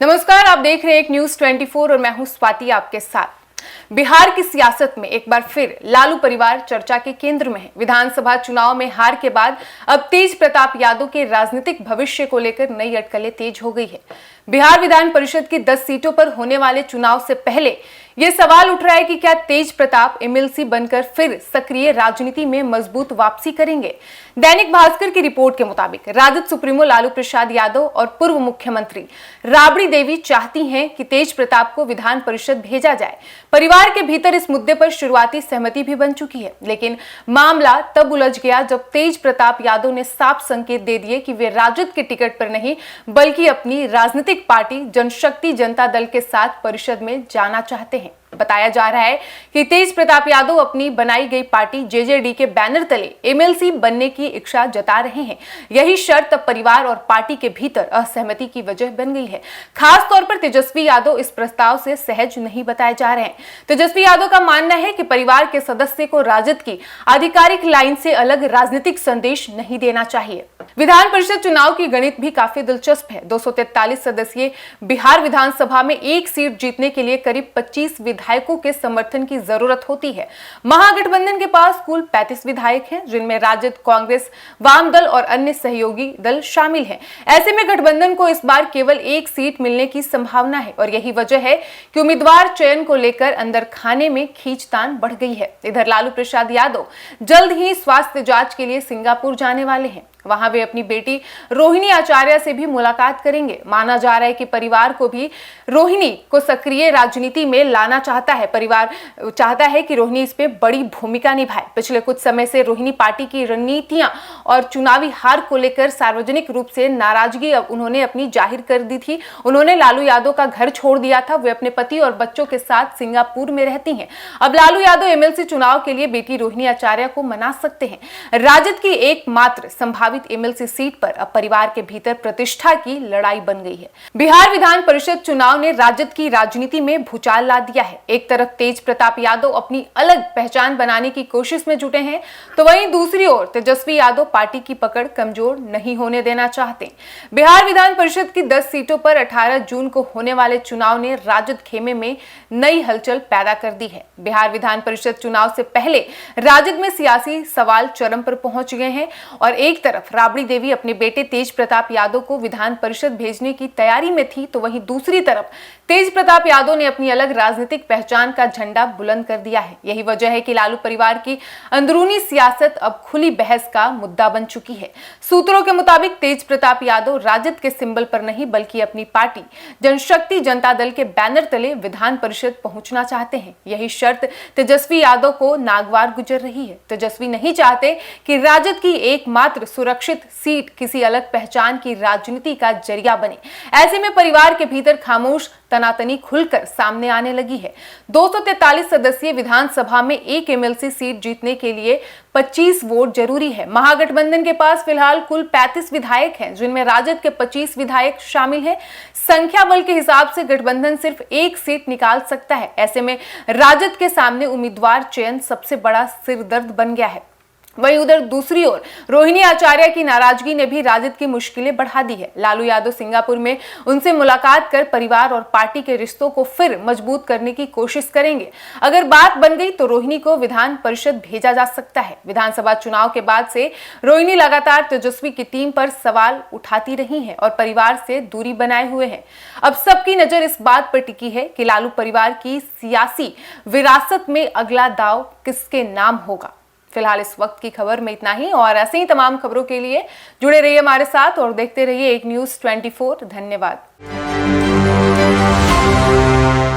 नमस्कार, आप देख रहे हैं एक न्यूज 24 और मैं हूं स्वाति आपके साथ। बिहार की सियासत में एक बार फिर लालू परिवार चर्चा के केंद्र में है। विधानसभा चुनाव में हार के बाद अब तेज प्रताप यादव के राजनीतिक भविष्य को लेकर नई अटकलें तेज हो गई है। बिहार विधान परिषद की 10 सीटों पर होने वाले चुनाव से पहले यह सवाल उठ रहा है कि क्या तेज प्रताप एमएलसी बनकर फिर सक्रिय राजनीति में मजबूत वापसी करेंगे। दैनिक भास्कर की रिपोर्ट के मुताबिक राजद सुप्रीमो लालू प्रसाद यादव और पूर्व मुख्यमंत्री राबड़ी देवी चाहती हैं कि तेज प्रताप को विधान परिषद भेजा जाए। परिवार के भीतर इस मुद्दे पर शुरुआती सहमति भी बन चुकी है, लेकिन मामला तब उलझ गया जब तेज प्रताप यादव ने साफ संकेत दे दिए कि वे राजद के टिकट पर नहीं बल्कि अपनी राजनीतिक पार्टी जनशक्ति जनता दल के साथ परिषद में जाना चाहते हैं। बताया जा रहा है कि तेज प्रताप यादव अपनी बनाई गई पार्टी जेजेडी के बैनर तले एमएलसी बनने की इच्छा जता रहे हैं। यही शर्त अब परिवार और पार्टी के भीतर असहमति की वजह बन गई है। खास तौर पर तेजस्वी यादव इस प्रस्ताव से सहज नहीं बताए जा रहे हैं। तेजस्वी यादव का मानना है कि परिवार के सदस्य को राजद की आधिकारिक लाइन से अलग राजनीतिक संदेश नहीं देना चाहिए। विधान परिषद चुनाव की गणित भी काफी दिलचस्प है। 243 सदस्यीय बिहार विधानसभा में एक सीट जीतने के लिए करीब 25 विधायकों के समर्थन की जरूरत होती है। महागठबंधन के पास कुल 35 विधायक हैं, जिनमें राजद, कांग्रेस, वाम दल और अन्य सहयोगी दल शामिल हैं। ऐसे में गठबंधन को इस बार केवल एक सीट मिलने की संभावना है और यही वजह है कि उम्मीदवार चयन को लेकर अंदर खाने में खींचतान बढ़ गई है। इधर लालू प्रसाद यादव जल्द ही स्वास्थ्य जांच के लिए सिंगापुर जाने वाले हैं। वहां वे अपनी बेटी रोहिणी आचार्य से भी मुलाकात करेंगे। माना जा रहा है कि परिवार को भी रोहिणी को सक्रिय राजनीति में लाना चाहता है। परिवार चाहता है कि रोहिणी इस पे बड़ी भूमिका निभाए। पिछले कुछ समय से रोहिणी पार्टी की रणनीतियां और चुनावी हार को लेकर सार्वजनिक रूप से नाराजगी उन्होंने अपनी जाहिर कर दी थी। उन्होंने लालू यादव का घर छोड़ दिया था। वे अपने पति और बच्चों के साथ सिंगापुर में रहती हैं। अब लालू यादव एमएलसी चुनाव के लिए बेटी रोहिणी आचार्य को मना सकते हैं। राजद की एकमात्र संभावित एमएलसी सीट पर अब परिवार के भीतर प्रतिष्ठा की लड़ाई बन गई है। बिहार विधान परिषद चुनाव ने राजद की राजनीति में भूचाल ला दिया है। एक तरफ तेज प्रताप यादव अपनी अलग पहचान बनाने की कोशिश में जुटे हैं, तो वहीं दूसरी ओर तेजस्वी यादव पार्टी की पकड़ कमजोर नहीं होने देना चाहते। बिहार विधान परिषद की 10 सीटों पर 18 जून को होने वाले चुनाव ने राजद खेमे में नई हलचल पैदा कर दी है। बिहार विधान परिषद चुनाव से पहले राजद में सियासी सवाल चरम पर पहुंच गए हैं और एक तरफ राबड़ी देवी अपने बेटे तेज प्रताप यादव को विधान परिषद भेजने की तैयारी में थी, तो वहीं दूसरी तरफ तेज प्रताप यादव ने अपनी अलग राजनीतिक पहचान का झंडा बुलंद कर दिया है। यही वजह है कि लालू परिवार की अंदरूनी सियासत अब खुली बहस का मुद्दा बन चुकी है। सूत्रों के मुताबिक तेज प्रताप यादव राजद के सिंबल पर नहीं बल्कि अपनी पार्टी जनशक्ति जनता दल के बैनर तले विधान परिषद पहुंचना चाहते हैं। यही शर्त तेजस्वी यादव को नागवार गुजर रही है। तेजस्वी नहीं चाहते कि राजद की एकमात्र सुरक्षित सीट किसी अलग पहचान की राजनीति का जरिया बने। ऐसे में परिवार के भीतर खामोश तनातनी खुलकर सामने आने लगी है। 243 सदस्यीय विधानसभा में एक एमएलसी सीट जीतने के लिए 25 वोट जरूरी है। महागठबंधन के पास फिलहाल कुल 35 विधायक हैं, जिनमें राजद के 25 विधायक शामिल हैं। संख्या बल के हिसाब से गठबंधन सिर्फ एक सीट निकाल सकता है। ऐसे में राजद के सामने उम्मीदवार चयन सबसे बड़ा सिरदर्द बन गया है। वहीं उधर दूसरी ओर रोहिणी आचार्य की नाराजगी ने भी राजद की मुश्किलें बढ़ा दी है। लालू यादव सिंगापुर में उनसे मुलाकात कर परिवार और पार्टी के रिश्तों को फिर मजबूत करने की कोशिश करेंगे। अगर बात बन गई तो रोहिणी को विधान परिषद भेजा जा सकता है। विधानसभा चुनाव के बाद से रोहिणी लगातार तेजस्वी की टीम पर सवाल उठाती रही हैं और परिवार से दूरी बनाए हुए हैं। अब सबकी नजर इस बात पर टिकी है कि लालू परिवार की सियासी विरासत में अगला दाव किसके नाम होगा। फिलहाल इस वक्त की खबर में इतना ही और ऐसे ही तमाम खबरों के लिए जुड़े रहिए हमारे साथ और देखते रहिए एक न्यूज 24। धन्यवाद।